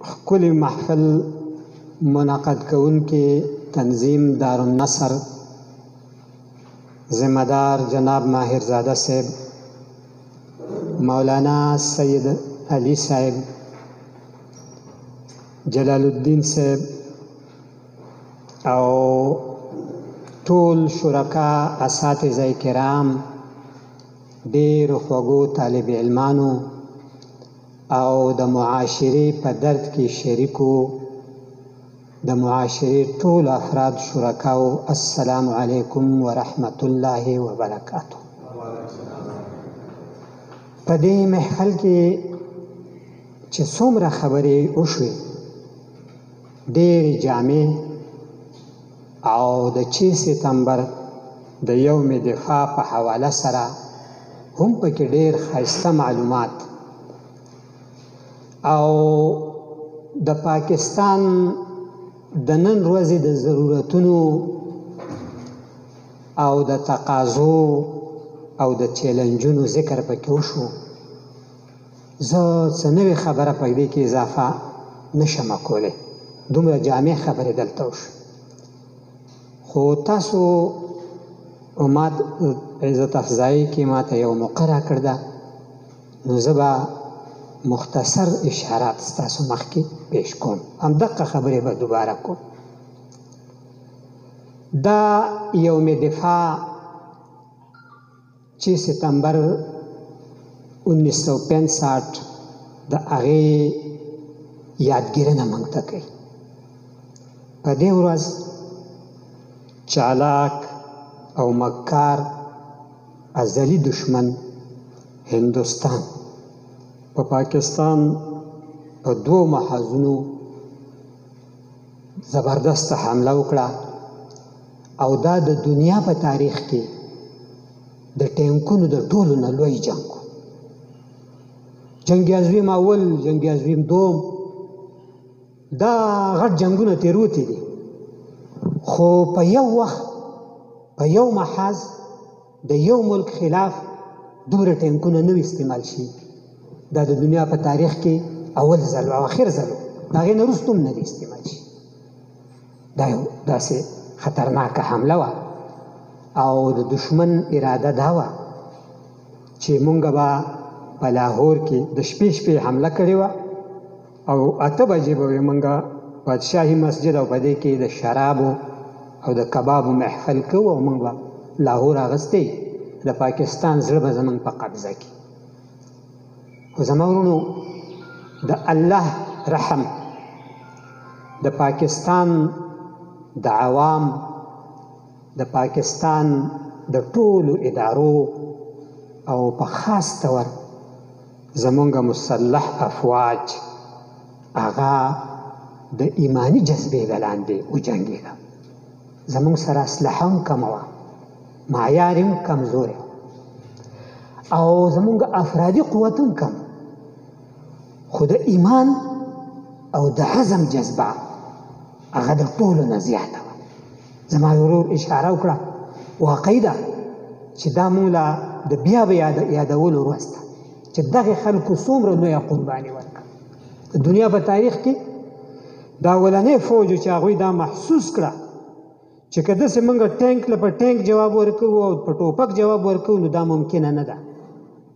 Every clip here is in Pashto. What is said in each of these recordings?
ښکلی محفل منعقد کوونکی تنظیم دارالنصر ذمہ دار جناب ماهرزاده صاحب، مولانا سید علی صاحب، جلال الدین صاحب او ټول شرکا اساتذه کرام، ډېر خوږو طالب علمانو او د معاشرې په درد کې شریکو د معاشرې ټول افراد شرکاو، السلام علیکم ورحمت الله وبرکاته. په دې محفل کې چې څومره خبرې وشوې ډېرې جامع او د 6 سپتمبر د یوم دفاع په حواله سره هم پکې ډېر ښایسته معلومات او د پاکستان د نن ورځې د ضرورتونو او د تقاضو او د چیلنجونو ذکر پکې وشو. زه څه نوې خبره په دې کې اضافه نشم کولی، دومره جامع خبرې دلته وشو. خو تاسو ما عزت افزایی کې ماته یو موقع راکړه ده، نو زه به مختصر اشارات ستاسو مخکې پیش کوم، همدغه خبرې به دوباره کوم. دا یوم دفاع 6 سپتمبر 1965 د هغې یادګیرنه موږ ته کوي. په دې ورځ چالاک او مکار ازلی دشمن هندوستان په پاکستان په 2 محاذونو زبردست حمله وکړه او دا د دنیا په تاریخ کې د ټینکونو د ټولو نه لوی جنګ و. جنګ عظیم اول، جنګ عظیم دوم، دا غټ جنګونه تیروتي دي، خو په یو وخت په یو محاذ د یو ملک خلاف دومره ټینکونه نه استعمال شي. دا د دنیا په تاریخ کې اول ځل او آخر ځل و، د هغې نه وروسته هم نه دی استعمال شي. دا یو داسې خطرناکه حمله وه او د دشمن اراده دا وه چې مونږ به په لاهور کې د شپې حمله کړې وه او 8 بجې به مونږ بادشاهي مسجد او په دې کې د شرابو او د کبابو محفل کوو او مونږ به لاهور اغستی، د پاکستان زړه به زمونږ په قبضه کې. خو زما ورونو، د الله رحم د پاکستان د عوام، د پاکستان د ټولو ادارو او په خاص طور زمونږ مسلح افواج هغه د ایمانی جذبې د لاندې وجنګېده. زمونږ سره اسلحه هم کمه وه، معیار هم کمزوری او زمونږ افرادي قوت هم کم، خو د ایمان او د عزم جذبه هغه د ټولو نه زیاته وه. زما ورور اشاره وکړه، واقعي ده چې دا مونږ له د بیا به یادولو وروسته چې دغې خلکو څومره لویه قرباني ورکړه. د دنیا په تاریخ کې دا اولنی فوج چې هغوی دا محسوس کړه چې که داسې مونږ ټینک له په ټینک جواب ورکوو او په ټوپک جواب ورکوو، نو دا ممکنه نه ده.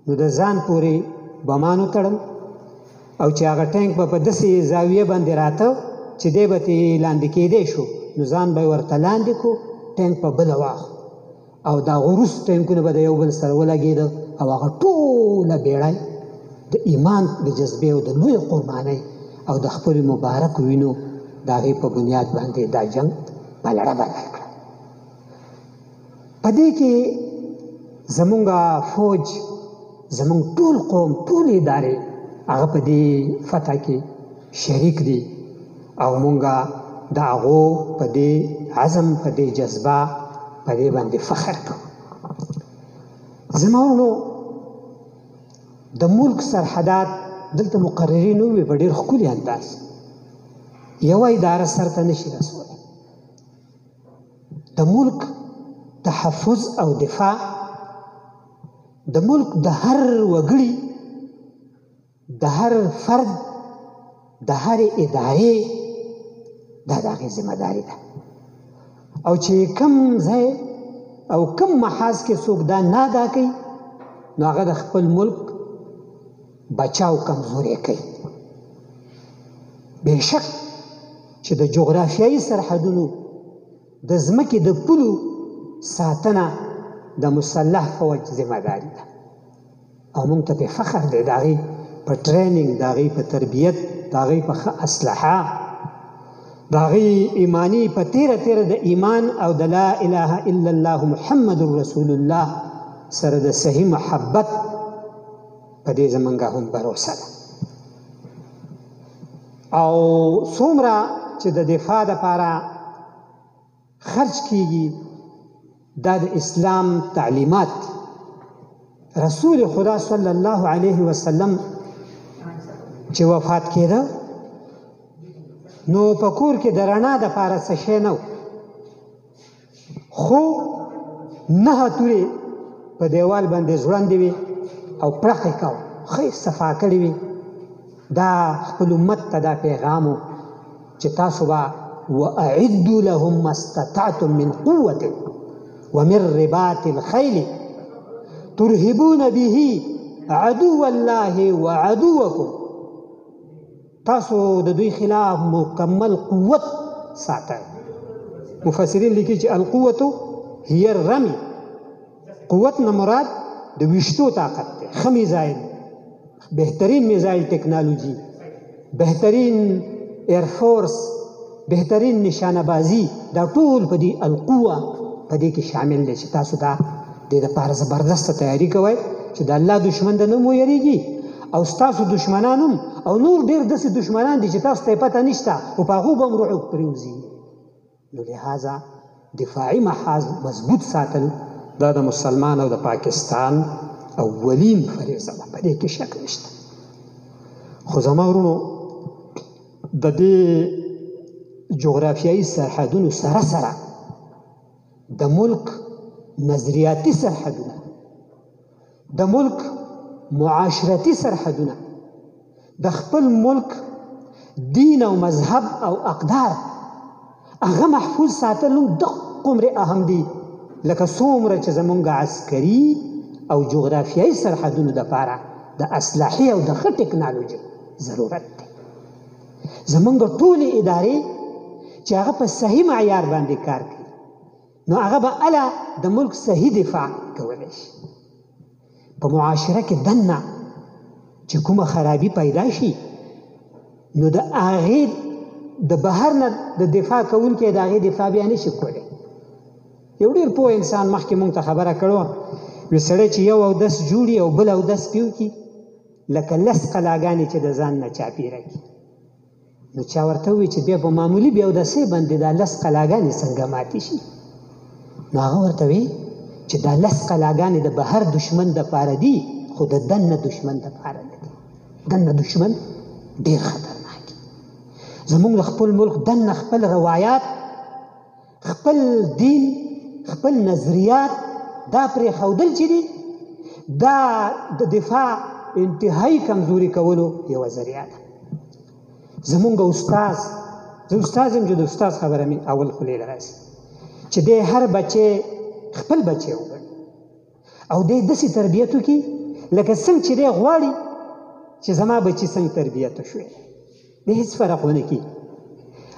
نو د ځان پورې بمانو تړل او چې هغه ټینک به په داسې زاویه باندې راته چې دی به ترې لاندې کېدی شو، نو ځان به یې ورته لاندې کړو، ټینک په بله واخلو او د هغه وروسته ټینکونه به د یو بل سره ولګېده او هغه ټوله بیړۍ د ایمان د جذبې او د لوی قربانۍ او د خپلو مبارکو وینو د هغې په بنیاد باندې دا جنګ په لړه بدل کړه. په دې کې زمونږ فوج، زمونږ ټول قوم، ټول ادارې هغه په دې فتح کې شریک دي او مونږه د هغو په دې عزم، په دې جذبه، په دې باندې فخر کوو. زما ورونو، د ملک سرحدات دلته مقررین ووي په ډېر ښکلي انداز. یوه اداره سرته نشي رسولی. د ملک تحفظ او دفاع د ملک د هر وګړي، د هر فرد د هرې ادارې دا د هغې ذمه داري ده. او چې کم ځای او کم محاذ کې څوک دا نه ادا کوي نو هغه د خپل ملک بچاو کمزوری کوي. بېشک چې د جغرافیایي سرحدونو د ځمکې د پولو ساتنه د مسلح فوج ذمه داري ده او موږ ته پې فخر دی د هغې په ټریننګ، د هغې په تربیت، د هغې په ښه اسلحه، د هغې ایمانی په تیره تیره د ایمان او د لا اله الا الله محمد رسول الله سره د صحیح محبت په دې زمونږ هم بروسه ده. او څومره چې د دفاع دپاره خرج کیږي دا د اسلام تعلیمات. رسول خدا صلی الله علیه وسلم چې وفات کېده نو په کور کې د رڼا دپاره څه شی نه و، خو 9 تورې په دیوال باندې ځوړندې وې او پړق یې کوه، ښه صفا کړې وې. دا خپل امت ته دا پیغام و چې تاسو به واعدوا لهم ما استطعتم من قوة ومن رباط الخيل ترهبون به عدو الله وعدوكم. تاسو د دوی خلاف مکمل قوت ساتئ. مفسرین لیکي چې القوة هي الرمي. قوت نه مراد د ویشتو طاقت دی، ښه میزایل، بهترین میزایل ټکنالوژي، بهترین ایرفورس، بهترین نشانه بازی، دا ټول په دې القوه په دې کې شامل دی چې تاسو دا د دې لپاره زبردسته تیاری کوئ چې د الله دشمن د نه مو یریږي او ستاسو دشمنان هم او نور ډېر داسې دشمنان دي چې تاسو ته یې پته نشته او په هغو به هم رعب پرېوځي. نو لهذا دفاعي محاذ مضبوط ساتل دا د مسلمان او د پاکستان اولین فریضه ده، په دې کې شک نشته. خو زما ورونو د دې جغرافیایي سرحدونو سره سره د ملک نظریاتي سرحدونه، د ملک معاشرتي سرحدونه، د خپل ملک دین او مذهب او اقدار هغه محفوظ ساتل هم دقومره اهم دي لکه څومره چې زمونږ عسکري او جغرافیایي سرحدونو دپاره د اسلحې او د ښه ټکنالوژۍ ضرورت دی. زمونږ ټولې ادارې چې هغه په صحیح معیار باندې کار کوي نو هغه به اله د ملک صحیح دفاع کولی شي. په معاشره کې دننه چې کومه خرابي پیدا شي نو د هغې د بهر نه د دفاع کوونکی د هغې دفاع بیا نشي کولی. یو ډېر پوه انسان مخکې موږ ته خبره کړې وه، یو سړی چې یو اودس جوړي او بل اودس پې وکړي لکه 10 قلاګانې چې د ځان نه چاپېره کړي. نو چا ورته ووایي چې بیا په معمولي بیا اودسۍ باندې دا 10 قلاګانې څنګه ماتې شي؟ نو هغه ورته وایي چې دا 10 قلاګانې د بهر دشمن دپاره دي خو د دننه دشمن دپاره نه دي. دننه دشمن ډېر خطرناک دي. زموږ د خپل ملک دننه خپل روایات، خپل دین، خپل نظریات دا پرېښودل چې دي دا د دفاع انتهایی کمزوري کولو یوه ذریعه ده. زمونږ استاز، زه استاز یم چې د استاز خبره مې اول خولې له راسي چې دی هر بچی خپل بچی وګڼي او دی داسې تربیت وکړي لکه څنګه چې دی غواړي چې زما بچي څنګه تربیت وشوی، دی هېڅ فرق ونه کړي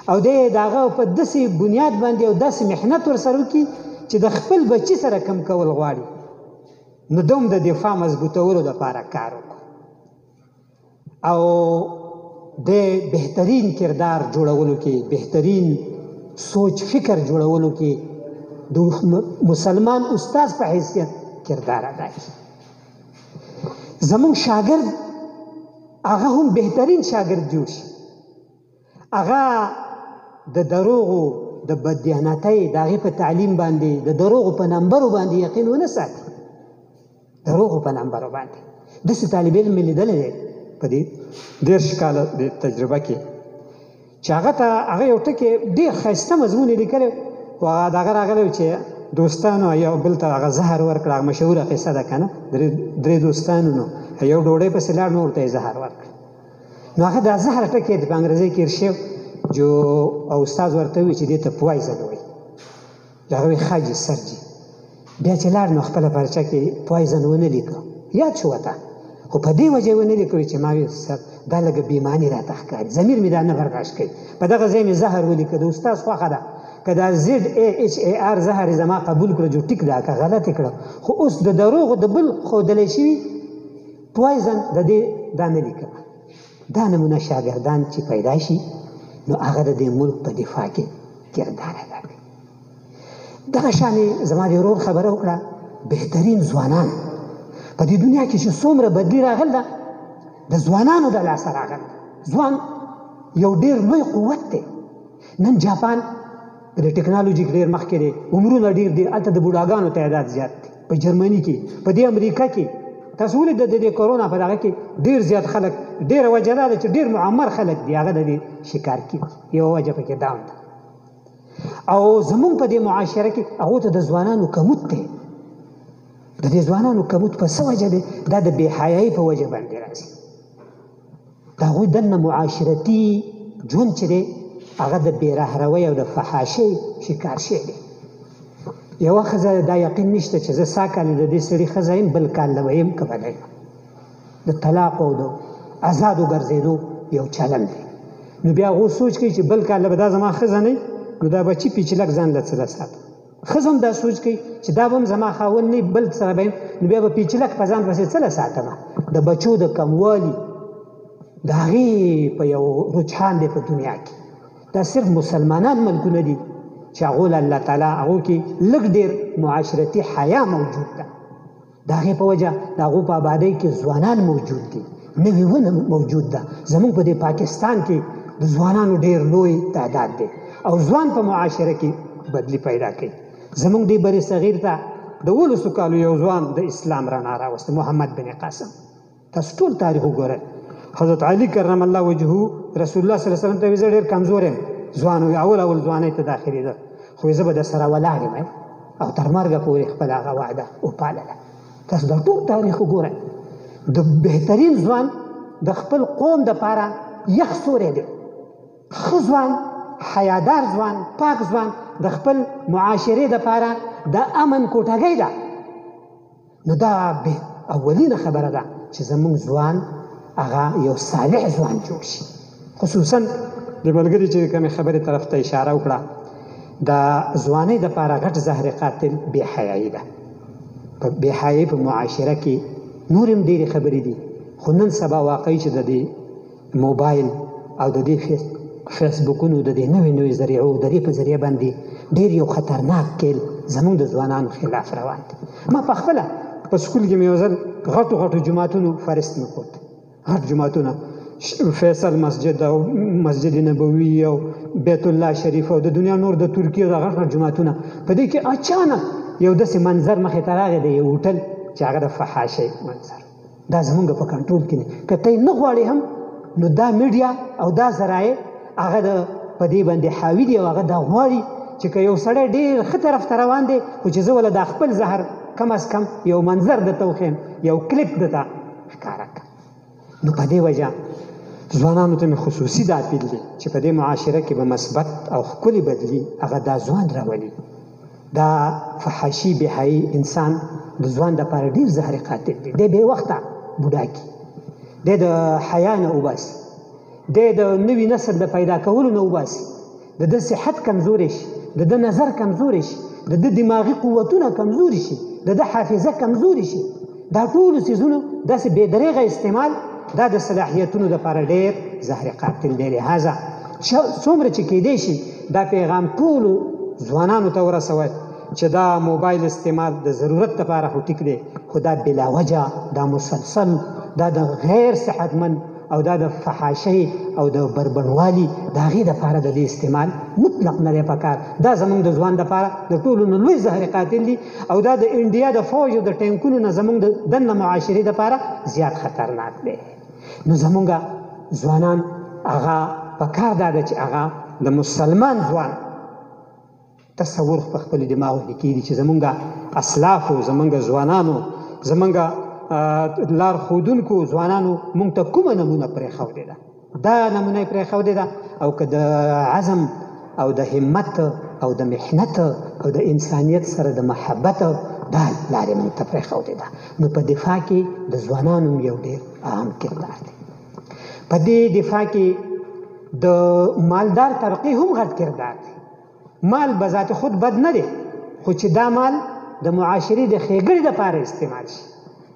او دی د هغه په داسې بنیاد باندې او داسې محنت ورسره وکړي چې د خپل بچي سره کم کول غواړي نو دوم د دفاع مضبوطولو دپاره کار وکړو او د بهترین کردار جوړولو کې، بهترین سوچ فکر جوړولو کې د مسلمان استاز په حیثیت کردار ادا کړي. زمونږ شاګرد هغه هم بهترین شاګرد جوړ شي، هغه د دروغو د بددیانتۍ د هغې په تعلیم باندې د دروغو په نمبرو باندې یقین ونه ساتي. دروغو په نمبرو باندې داسې طالب علم مې لیدلی دی په دې 10 کاله د تجربه کې چې هغه ته هغه یو ټکې ډېر ښایسته مضمون یې لیکلی خو هغه د هغه راغلی و چې دوستانو یو بل ته هغه زهر ورکړه. هغه مشهوره قصه ده که نه، 3 دوستانو نو یو ډوډۍ پسې لاړ نو ورته یې زهر ورکړه. نو هغه دا زهر ټکی د په انګریزي کې ارشیو جو او استاد ورته وی چې دې ته پوایزن وایي هغه وی خاجي سرجي بیا چې لاړ نو خپله پرچه کې پوایزن ونه لیکه یاد شو ورته خو په دې وجه ونه لیکه چې ما وی سر دا لږه بېماني راته ښکاري ضمیر مې دا نه برداشت کوي په دغه ځای مې زهر ولیکه د استاد خوښه ده که دا ZAHAR زهر زما قبول کړه جو ټیک ده که غلط یې کړه خو اوس د دروغو د بل ښودلی شوي پوایزن د دې دا نه لیکه دا نمونه شاګردان چې پیدا شي نو هغه د دې ملک په دفاع کې کردار ادا کوي دغه شانې زما د ورور خبره وکړه بهترین ځوانان په دې دنیا کې چې څومره بدلي راغل ده د ځوانانو د لاسه راغل ځوان یو ډېر لوی قوت دی نن جاپان د ټکنالوژي کې ډېر مخکې دی عمرونه ډېر دي هلته د بوډاګانو تعداد زیات دی په جرمني کې په دې امریکا کې تاسو ولید د دې کرونا په دغه کې ډېر زیات خلک ډېره وجه دا ده چې ډېر معمر خلک دي هغه د دې شکار کېږي یوه وجه پکې دا ده او زمونږ په دې معاشره کې هغو ته د ځوانانو کمود دی د دې ځوانانو کمود په څه وجه دی دا د بې حیایي په وجه باندې راځي د هغوی دننه معاشرتي ژوند چې دی هغه د بې رهروۍ او د فحاشۍ شکار شوی دی یوه ښځه دا یقین نشته چې زه سا کال د دې سړي ښځه یم بل کال له به یم که به نه یم د طلاق او د ازادو ګرځېدو یو چلن دی نو بیا هغو سوچ کوي چې بل کال به دا زما ښځه نه نو دا بچي پیچلک ځان له څه له ساتم ښځه هم دا سوچ کوي چې دا به هم زما خاوند نه بل سره به یم نو بیا به پیچلک په ځان پسې څه له ساتمه د بچو د کموالي د هغې په یو رجحان دی په دنیا کې دا صرف مسلمانان ملکونه دي چې هغو له الله تعالی هغو کې لږ ډېر معاشرتي حیا موجود ده د هغې په وجه د هغو په آبادۍ کې ځوانان موجود دي نوې ونه موجود ده زموږ په دې پاکستان کې د ځوانانو ډېر لوی تعداد دی او ځوان په معاشره کې بدلی پیدا کوي زموږ دې بر صغیر ته د 12 کالو یو ځوان د اسلام رڼا راوسته محمد بن قاسم تاسو ټول تاریخ وګورئ حضرت علي کرم الله وجهه رسول الله صلی الله علیه وسلم ته زه ډېر کمزور یم ځوان اول ځوانۍ ته داخلېده خو زه به د سره ولاړ یم او تر مرګه پورې خپله هغه وعده وپالله تاسو دا ټول تاریخ وګورئ د بهترین ځوان د خپل قوم دپاره یخ سوری دی ښه ځوان حیادار ځوان پاک ځوان د خپل معاشرې دپاره د امن کوټګۍ ده نو دا اولینه خبره ده چې زموږ ځوان هغه یو صالح ځوان جوړ شي خصوصا د ملګري چې کومې خبرې طرف ته اشاره وکړه د ځوانۍ دپاره غټ زهر قاتل بې حیایي ده په بې حیایي په معاشره کې نور هم ډېرې خبرې دي خو نن سبا واقعي چې د دې موبایل او د دې فیسبوکونو د دې نوې ذریعو د دې په ذریعه باندې ډېر یو خطرناک کیل زموږ د ځوانانو خلاف روان دی ما په خپله په سکول کې مې یو ځل غټو جوماتونو فارست مې کړ غټ جوماتونه فیصل مسجد او مسجد نبوي او بیت الله شریف او د دنیا نور د ترکیې د غټ جوماتونه په دې کې اچانک یو داسې منظر مخې ته راغی د یو هوټل چې هغه د فحاشۍ منظر دا زمونږ په کنټرول کې نه که ته یې نه غواړې هم نو دا میډیا او دا ذرایع هغه د په دې باندې حاوي دي او هغه دا غواړي چې که یو سړی ډېر ښه طرف ته روان دی خو چې زه وله دا خپل زهر کم از کم یو منظر درته وښیم یو کلیپ درته ښکاره کړم نو په دې وجه ځوانانو ته مې خصوصي دا اپیل دی چې په دې معاشره کې به مثبت او ښکلي بدلي هغه دا ځوان راولي دا فحاشي بېحیایي انسان د ځوان دپاره ډېر زهر قاتل دی دی بې وخته بوډا کي دی د حیا نه وباسي دی د نوي نسل د پیدا کولو نه وباسي د ده صحت کمزوری شي د ده نظر کمزوری شي د ده دماغي قوتونه کمزوري شي د ده حافظه کمزوري شي دا ټولو څیزونو داسې بې دریغه استعمال دا د صلاحیتونو دپاره ډېر زهر قاتل دی لهذا څومره چې کیدی شي دا پیغام ټولو ځوانانو ته ورسوئ چې دا موبایل استعمال د ضرورت دپاره خو ټیک دی خو دا بلا وجه دا مسلسل دا د غیر صحتمند او دا د فحاشۍ او د بربنوالي د هغې دپاره د دې استعمال مطلق نه دی پکار دا زموږ د ځوان دپاره د ټولو نه لوی زهر قاتل دي او دا د انډیا د فوج او د ټینکونو نه زموږ د دننه معاشرې دپاره زیات خطرناک دی نو زموږ ځوانان هغه پکار دا ده چې هغه د مسلمان ځوان تصور په خپل دماغو کې کېږي چې زموږ اسلافو زموږ ځوانانو زموږ لار ښودونکو ځوانانو موږ ته کومه نمونه پرېښودې ده دا نمونه یې پرېښودې ده. او که د عزم او د همت او د محنت او د انسانیت سره د محبت دا لارې موږ ته پرېښودې ده. نو په دفاع کې د ځوانانو یو ډېر اهم کردار دی. په دې دفاع کې د مالدار طبقې هم غټ کردار دی. مال به ذات خود بد نه دی، خو چې دا مال د معاشرې د ښېګړې دپاره استعمال شي.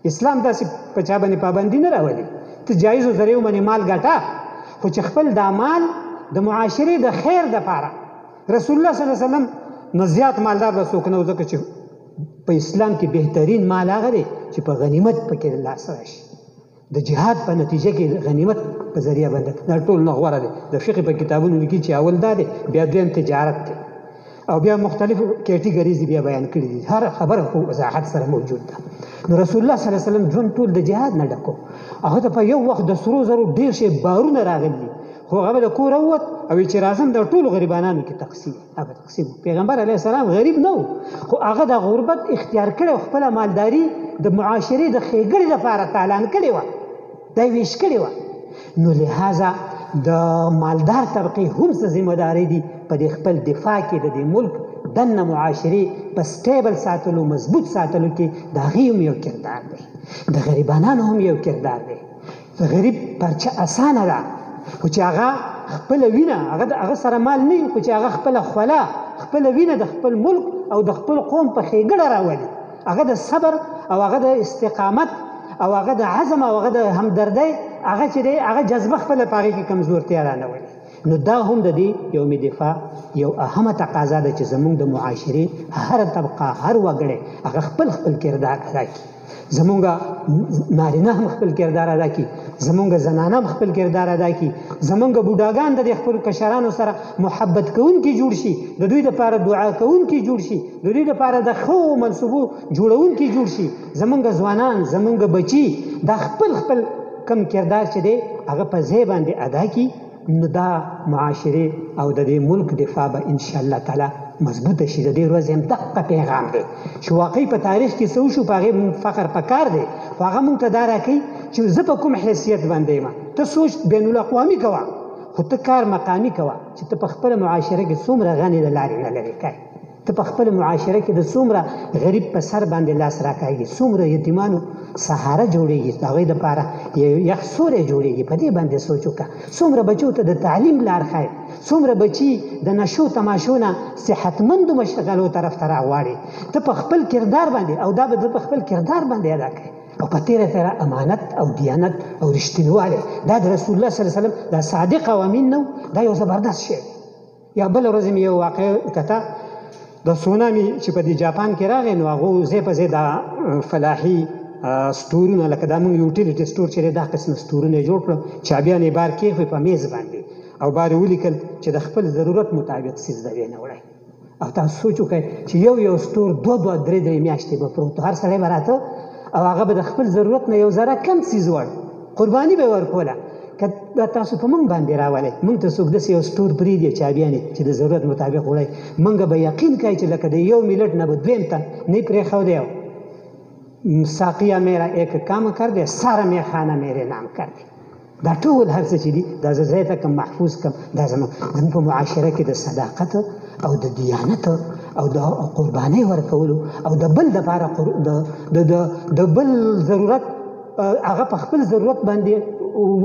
اسلام داسې په چا باندې پابندي نه راولي. ته جایزو ذریعو باندې مال ګټه، خو چې خپل دا مال د معاشرې د خیر دپاره. رسول الله صلی الله علیه وسلم نه زیات مالدار به څوک نه و، ځکه چې په اسلام کې بهترین مال هغه دی چې په غنیمت پکې لاس راشي. د جهاد په نتیجه کې غنیمت په ذریعه باندې دا ټول نه غوره دی. د فقه په کتابونو لیکي چې اول دا دی، بیا دویم تجارت دی، او بیا مختلفو کیټیګریز بیا بیان کړي دي. هر خبره په وضاحت سره موجود ده. نو رسول الله صلی الله علیه وسلم ژوند ټول د جهاد نه ډک و. هغه ته په یو وخت د سرو زرو ډېر شی بارونه راغلي، خو هغه به د کوره ووت او چې راځم د ټولو غریبانانو کې تقسیم. هغه تقسیم پیغمبر علیه السلام غریب نه و، خو هغه د غربت اختیار کړی، خپله مالداري د معاشرې د ښېګړې لپاره تالان کړې وه، دا یې ویش کړې وه. نو لهذا د مالدار طبقې هم څه ذمهداري دي په دې خپل دفاع کې د دې ملک دننه معاشرې په سټیبل ساتلو، مضبوط ساتلو کې د هغې هم یو کردار دی. د غریبانانو هم یو کردار دی. د غریب پرچه اسانه ده، خو چې هغه خپله وینه، هغه سره مال نه وي، خو چې هغه خپله خوله، خپله وینه د خپل ملک او د خپل قوم په ښېګړه راولي، هغه د صبر او هغه د استقامت او هغه د عزم او هغه د همدردۍ هغه چې دی هغه جذبه خپله په هغې کې کمزورتیا رانولي. نو دا هم د دې یوم دفاع یو اهمه تقاضا ده چې زموږ د معاشرې هر طبقه، هر وګړی هغه خپل کردار ادا کړي. زمونږ نارینه هم خپل کردار ادا کړي، زمونږ زنانه هم خپل کردار ادا کړي، زمونږ بوډاګان د خپلو کشرانو سره محبت کوونکي جوړ شي، د دوی لپاره دعا کوونکي جوړ شي، د دوی لپاره د ښو منصوبو جوړونکي جوړ شي. زمونږ ځوانان، زمونږ بچي دا خپل کم کردار چې دی هغه په ځای باندې ادا کړي. نو دا معاشرې او د دې ملک دفاع به انشاءالله تعالی مضبوطه شي. د دې ورځې هم دقه پیغام دی چې واقعي په تاریخ کې څه وشو، په هغې فخر پکار دی، خو هغه موږ ته دا راکوي چې زه په کوم حیثیت باندې یم. ته سوچ بین الاقوامي کوه، خو ته کار مقامي کوه چې ته په خپله معاشره کې څومره غنې د لارې نه لرې کوې، ته په خپله معاشره کې د څومره غریب په سر باندې لاس راکاږي، څومره یتیمانو سهاره جوړېږي، د هغوی دپاره یخ سوری جوړېږي. په دې باندې سوچ وکړه. څومره بچو ته د تعلیم لار ښایي، څومره بچي د نشو تماشو نه صحتمندو مشغلو طرف ته راغواړي. ته په خپل کردار باندې، او دا به ته په خپل کردار باندې ادا کوې، او په تیره امانت او دیانت او رښتینوالی دا د رسول الله صلی الله علیه وسلم دا صادق اوامین نه، دا یو زبردست شی. یا بله ورځ مې یو واقعه کته د سونامي چې په دې جاپان کې راغی، نو هغو ځای په ځای دا فلاحي سټورونه، لکه دا موږ یوټیلیټي سټور چې دی دا قسم سټورونه یې جوړ کړل، چابیان یې بار کېښوی په میز باندې، او بار یې ولیکل چې د خپل ضرورت مطابق څیز د دې نه وړی. او تاسو سوچ وکړئ چې یو سټور 2-3 میاشتې به پروت، هر سړی به راته او هغه به د خپل ضرورت نه یو ذره کم څیز وړ، قرباني به یې ورکوله. که تاسو په موږ باندې راولئ، موږ ته څوک داسې یو سټور پرېږدي چابیانې چې د ضرورت مطابق وړئ، موږ به یقین کوئ چې لکه د یو ملت نه به دویم ته نه یې پرېښودی. ساقیه میرا ایک کام کر دے، سارا میخانه میرے نام کر دے. دا ټول هر څه چې دي دا زه ځای ته کم، محفوظ کم. دا زموږ په معاشره کې د صداقت او د دیانت او د قربانۍ ورکولو او د بل دپاره د بل ضرورت هغه په خپل ضرورت باندې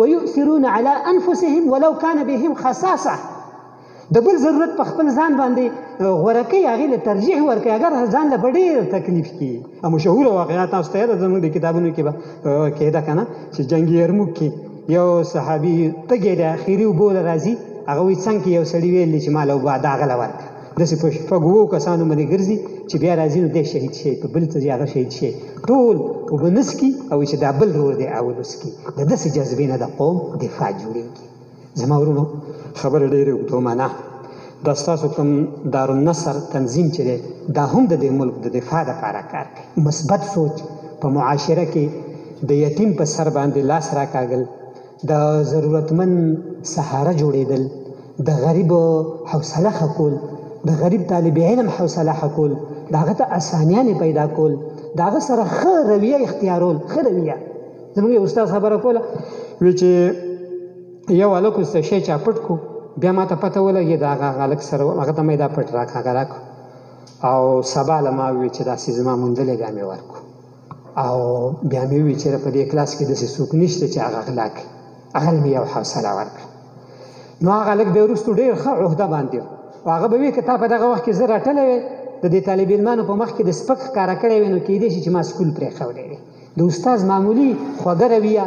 ویؤثرون علی انفسهم ولو کان بهم خصاصه، د بل ضرورت په خپل ځان باندې غوره کوي، هغې له ترجیح ورکوي اگر ځان له به ډېر تکلیف کېږي. مشهوره واقعه تاسو ته یاده زموږ د کتابونو کې به کېده که نه، چې جنګ یرموک کې یو صحابي تږی دی، اخري اوبو له راځي، هغه وایي څنګ کې یو سړي ویل چې ما له اوبه داغه له ورکړه. داسې په شپږ 7 کسانو باندې ګرځي چې بیا راځي نو دی شهید شي، په بل څه ځي هغه شهید شي، ټول اوبه نه څکي او چې دا بل رور دی اول وڅکي. د داسې جذبې نه د قوم دفاع جوړېږي. زما ورونو خبره ډېرې اوږدومانه، دا ستاسو کوم دارالنصر تنظیم چې دی دا هم د دې ملک د دفاع دپاره کار کوي. مثبت سوچ په معاشره کې د یتیم په سر باندې لاس راکاږل، د ضرورتمند سهاره جوړېدل، د غریب حوصله ښه کول، د غریب طالب علم حوصله ښه کول، د هغه ته اسانیانې پیدا کول، د هغه سره ښه رویه اختیارول. ښه رویه، زموږ یو استاد خبره کوله، وی چې یو هلک اوس د شی چا پټ کړو بیا ما ته پته ولګېد هغه هلک سره هغه ته مې دا پټ راکړه هغه راکړو او سبا له ما وویل چې داسې زما موندلی دا مې ورکړو او بیا مې وویل چې په دې کلاس کې داسې څوک نشته چې هغه غلا کړي هغه مې یو حوصله ورکړه نو هغه هلک بیا وروستو ډېر ښه عهده باندې و هغه به وي که تا په دغه وخت کې زه راټلی وې د دې طالب علمانو په مخ کې د سپک ښکاره کړی وې نو کیدای شي چې ما سکول پرېښولی دی د استاز معمولي خوږه رویه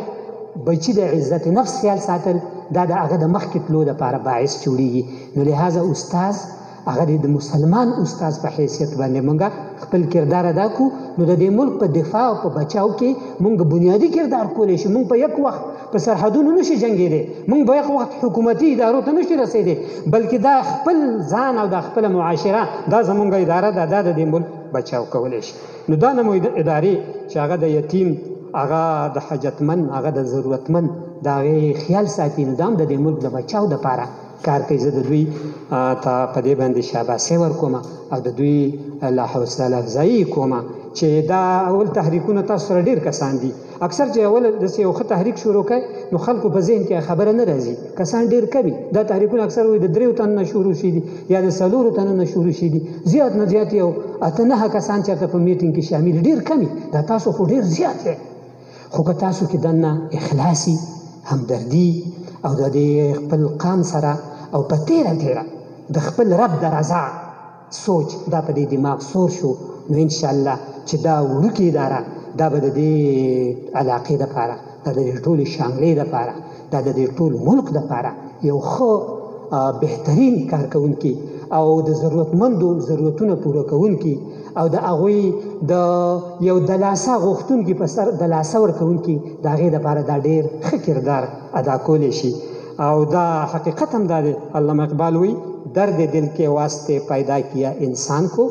بچي د عزت نفس خیال ساتل دا د هغه د مخکې تلو دپاره باعث جوړېږي نو لهذا استاز هغه د مسلمان استاز په حیثیت باندې مونږ خپل کردار ادا کړو نو د دې ملک په دفاع او په بچاو کې مونږ بنیادي کردار کولی شو مونږ په یک وخت په سرحدونو نشي جنګېدی مونږ په یک وخت حکومتي ادارو ته نشي رسېدی بلکې دا خپل ځان او دا خپله معاشره دا زمونږ اداره ده دا د دې ملک بچاو کولی شي نو دا نمو ادارې چې هغه د یتیم هغه د حاجتمند هغه د ضرورتمند د هغې خیال ساتي نو دا هم د دې ملک د بچاو دپاره کار کوي زه د دوی ته په دې باندې شاباسي ورکوم او د دوی لا حوصله افزایي کوم چې دا اول تحریکونه تاسو سره ډېر کسان دي اکثر چې اول داسې یو ښه تحریک شروع کوي نو خلکو په ذهن کې خبره نه راځي کسان ډېر کمي دا تحریکونه اکثر وایي د 3 تنو نه شروع شي دي یا د 4 تنو نه شروع شي دي زیات نه زیات یو 8 کسان چېرته په میټینګ کې شامل ډېر کمي دا تاسو خو ډېر زیات دی خو که تاسو کې دننه اخلاصي همدردي او د دې خپل قام سره او په تیره د خپل رب د رضا سوچ دا په دې دماغ سور شو نو انشاءالله چې دا وړوکې اداره دا به د دې علاقې دپاره دا د دې ټولې شانګلې دپاره دا د دې ټول ملک دپاره یو ښه بهترین کار کوونکي او د ضرورتمندو ضرورتونه پوره کوونکي او د هغوی د یو دلاسه غوښتونکي په سر دلاسه ورکوونکي د هغې دپاره دا ډېر ښه کردار ادا کولی شي او دا حقیقت هم دا دی علامه اقبال وی درد دل کے واسطے پیدا کیا انسان کو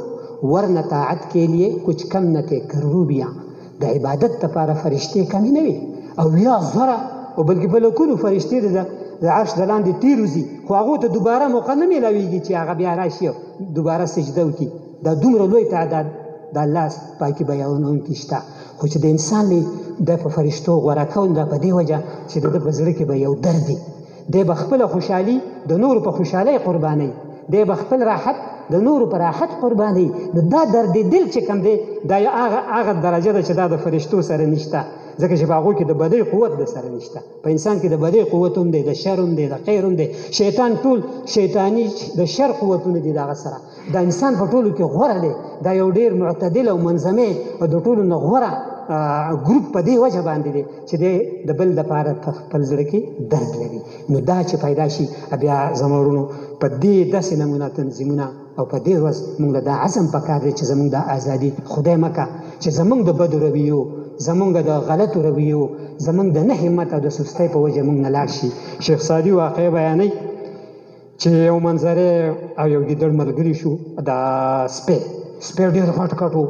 ورنہ طاعت کے لیے کچھ کم نہ تھے کروبیاں د عبادت دپاره فرشتې کمې نه وي او یا زره او بلکې په لکونو فرشتې د عرش د لاندې تېر وځي خو هغو ته دوباره موقع نه میلاویږي چې هغه بیا راشي او دوباره سجده وکړي دا دومره لوی تعداد د الله پاکي بیانونکي شته خو چې د انسان د په فرشتو غوره کول دا په دې وجه چې د ده په زړه کې به یو درد دی دی به خپله خوشحالي د نورو په خوشحالۍ قربانوي دی به خپل راحت د نورو په راحت قربانوي نو دا درد دل چې کوم دی دا هغه درجه ده چې دا د فرشتو سره نشته ځکه چې په هغو کې د بدۍ قوت د سره نشته په انسان کې د بدۍ قوت هم دی د شر هم دی د خیر هم دی شیطان ټول شیطاني د شر قوتونه دي د هغه سره دا انسان په ټولو کې غوره دی دا یو ډېر معتدل او منظمې او د ټولو نه غوره ګروپ په دې وجه باندې دی چې د بل دپاره په خپل زړه کې درد لري نو دا چې پیدا شي بیا زما ورونو په دې داسې نمونه تنظیمونه او په دې ورځ موږ له دا عزم پکار دی چې زموږ د ازادي خدای مکه چې زموږ د بدو رویو زموږ د غلطو رویو زموږ د نه همت او د سستۍ په وجه موږ نه لاړ شي شیخ سعدي واقعه بیانوي چې یو منظرې او یو ګیدړ ملګري شو د سپی ډېر غټ غټ و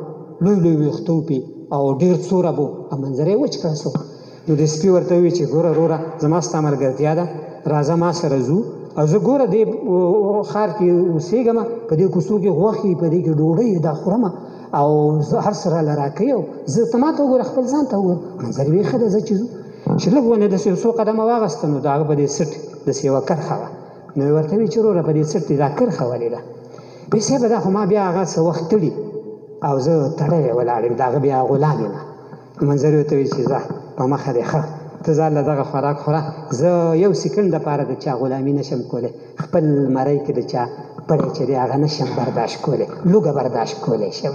لوی لوی ویښته وپې او ډېر څوره به او منظره یې وچ کړه سو نو د سپي ورته وویل چې ګوره وروره زما ستا ملګرتیا ده راځه ما سره ځو او زه ګوره دې ښار کې اوسېږم په دې کوڅو کې غوښې په دې کې ډوډۍ دا خورم او زه هر څه راله راکوي او زه ته ما ته وګوره خپل ځان ته وګوره منظرې ویې ښه ده زه چې ځو چې لږ ونه داسې یو څو قدمه واغسته نو د هغه په دې سټ داسې یوه کرښه وه نو یې ورته ویل چې وروره په دې سټ دې دا کرښه ولې ده وایي صاحبه دا خو ما بیا هغه څه وخت تړي او زه تړلی ولاړ یم د هغه بیا غلام یم منظرې ورته وایي چې ځه په مخه دې ښه ته ځان له دغه خوراک خوره زه یو سکند دپاره د چا غلامي نشم کولی خپل مرۍ کې د چا پړی چې دی هغه نشم برداشت کولی لوږه برداشت کولی شم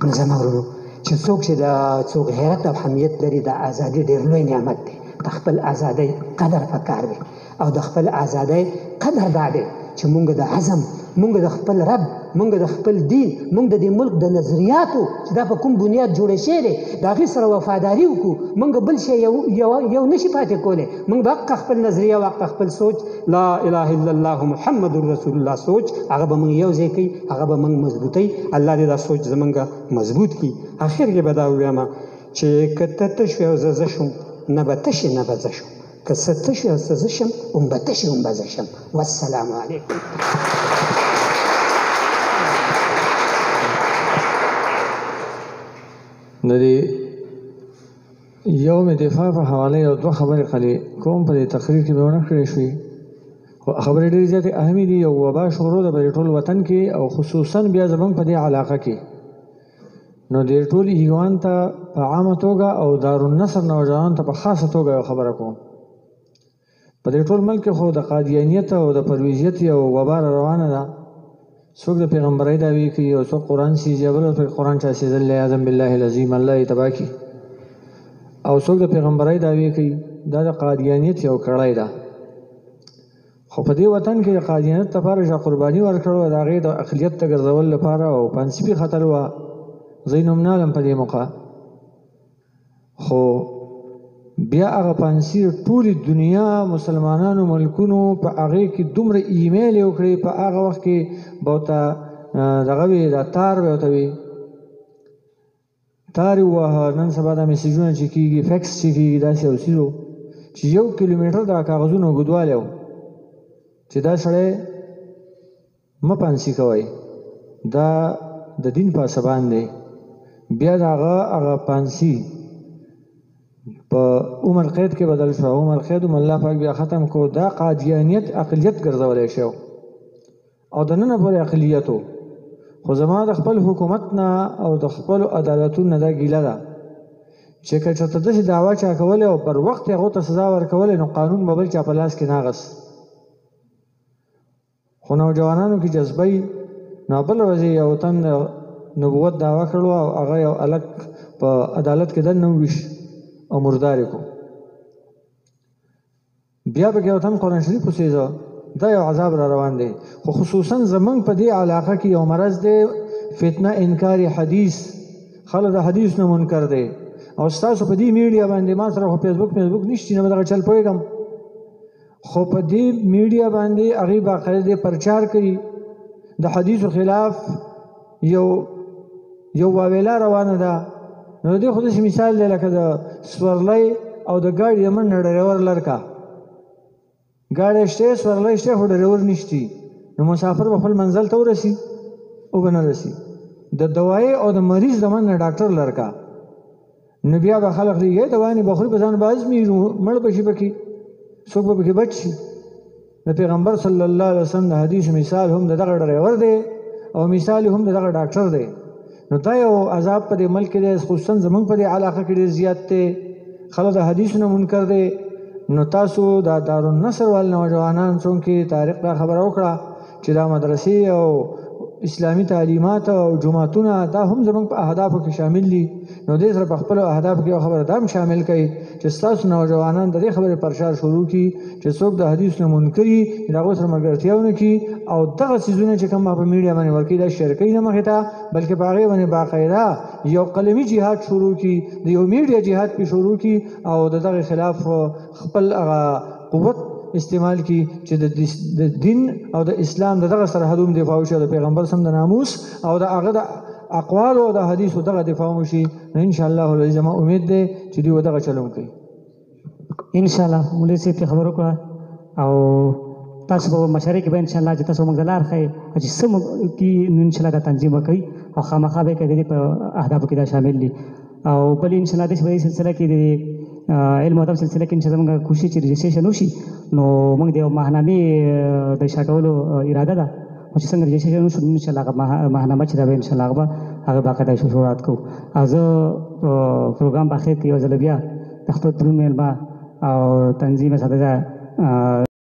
نو زما ورونو چې څوک چې د څوک غیرت او حمیت لري د ازادي ډېر لوی نعمت دی د خپل ازادۍ قدر پکار دی او د خپل ازادۍ قدر دا دی چې مونږ د عزم مونږ د خپل رب مونږ د خپل دین مونږ د دې ملک د نظریاتو چې دا په کوم بنیاد جوړې شوی دی د هغې سره وفاداري وکړو مونږ بل شی یو نشي پاتې کولی مونږ به حقه خپل نظریه او حقه خپل سوچ لا اله الا الله محمد رسول الله سوچ هغه به مونږ یو ځای کوي هغه به مونږ مضبوطوي الله دې دا سوچ زمونږ مضبوط کړي اخر کې به دا ووایم چې که ته تش وې او زه شم نه به تشې نه به زه شم که څه تش وې او څه زه شم هم به تشې هم به زه شم والسلام علیکم نو دی یو مې دفاع په حواله یو دوه خبرې خلې کوم په دې تقریر کې به ونه کړې شوې خو خبرې ډېرې زیاتې اهمې دي. یو وبا شروع ده په ټول وطن کې او خصوصا بیا زموږ په دې علاقه کې. نو دې ټول ایوان ته په عامه توګه او دارالنصر نوجوانانو ته په خاصه توګه یو خبره کوم. په دې ټول ملک خو د قادیانیت او د پرویزیت یو وبا روانه ده. څوک د پیغمبرۍ دعوې کوي او څوک قرآن سیزي بل په قرآن چا سیزلی اعظم بالله العظیم الله یې تباه کړي او څوک د پیغمبرۍ دعوې کوي. دا د قادیانیت یو کړۍ ده. خو په دې وطن کې د قادیانیت لپاره چې قرباني ورکړو د هغې د اقلیت ته ګرځول لپاره او پانسپي خطر وه زه یې نوم نه علم په دې موقع. خو بیا هغه پانسي ټولې دنیا مسلمانانو ملکونو په هغې کې دومره ایمیل یې وکړې په هغه وخت کې به ورته دغه وي دا تار به ورته وي تار یې ووهه. نن سبا دا میسیجونه چې کېږي فیکس چې کېږي داسې یو څیز و چې 1 کیلومیټر دا کاغذونو اوږدوالی و چې دا سړی مه پانسي کوئ دا د دین پاسبان دی. بیا د هغه پانسي په عمر قید کې بدل شو. عمر قید الله پاک بیا ختم کو. دا قادیانیت اقلیت ګرځولی شو او د ننه پورې اقلیت و. خو زما د خپل حکومت نه او د خپلو عدالتونو نه دا ګیله ده چې که چېرته داسې دعوا چا کولی او پر وخت یې هغو ته سزا ورکولی نو قانون به بل چا په لاس کې ناغس. خو نوجوانانو کې جذبه وي نو بله ورځ یو تن نبوت دعوا کړو او هغه یو هلک په عدالت کې دننه وویش او مردار یې کړو. بیا پکې یو تن قرآن شریف وسېځه. دا یو عذاب را روان دی. خو خصوصا زمونږ په دې علاقه کې یو مرض دی فتنه انکار حدیث. خلک د حدیث نه منکر دی او ستاسو په دې میډیا باندې ما سره خو فیسبوک نشته نه به دغه چل پوهېږم خو په دې میډیا باندې هغې باقاعده پرچار کوي د حدیثو خلاف یو واویلا روانه ده. نو د دې خو داسې مثال دی لکه د سورلی او د ګاډي د منډه ډریور لرکه ګاډی شته سورلی شته خو ډریور نشتی نو مسافر به خپل منزل ته ورسي او به نه رسي. د دوایي او د مریض د منډه ډاکټر لرکه نو بیا به خلک ریږي دوانې به خوري په ځان به ازمېږي مړ به شي پکې څوک به پکې بچ شي. د پیغمبر صلی الله علیه وسلم د حدیث مثال هم د دغه ډریور دی او مثال هم د دغه ډاکټر دی. نو دا یو عذاب په دې ملک کې دی خصوصا زمونږ په دې علاقه کې ډېر زیات دی. خلک د حدیثو نه منکر دی. نو تاسو دا دارالنصر وال نوجوانان څونکې طارق دا خبره وکړه چې دا مدرسې او اسلامي تعلیمات او جماعتونه دا هم زمونږ په اهدافو کې شامل دي. نو دې سره په خپلو اهدافو کې یو خبره دا هم شامل کړئ چې ستاسو نوجوانان د دې خبرې پرچار شروع کړي چې څوک د حدیث نه منکر وي د هغو سره ملګرتیا ونه کړي او دغه څیزونه چې کوم په میډیا باندې ورکوي دا شیر کوي نه مخې ته بلکې په هغې باندې باقاعده یو قلمي جهاد شروع کړي د یو میډیا جهاد پې شروع کړي او د دغه خلاف خپل هغه قوت استعمال کی چې د دین او د اسلام دغه سرحدونو دفاع وشي د پیغمبر سم د ناموس او د هغه د اقوال او د حدیثو دغه دفاع وشي نو ان شاء الله العزیز ما امید ده چې دوی دغه چلون کوي ان شاء الله. مولوی صاحب خبرو کړه او تاسو په مشارې کې به ان شاء الله چې تاسو موږ لار ښایي چې سم کې ان شاء الله دا تنظیم وکړي او خامخا به کې په اهدافو کې دا شامل دي او بل ان شاء الله د دې سلسله کې د علم او ادب سلسله کې ان شاء الله موږ کوشش چې رجسټریشن وشي نو موږ د ماهنامې د شاټولو اراده ده چې څنګه رجسټریشن وشو ان شاء الله ماهنامه چې دا به ان شاء الله هغه باقاعده شروعات کوو. او زه پروګرام په اخر کې یو ځل بیا د خپل دروند میلمه او تنظیم ساده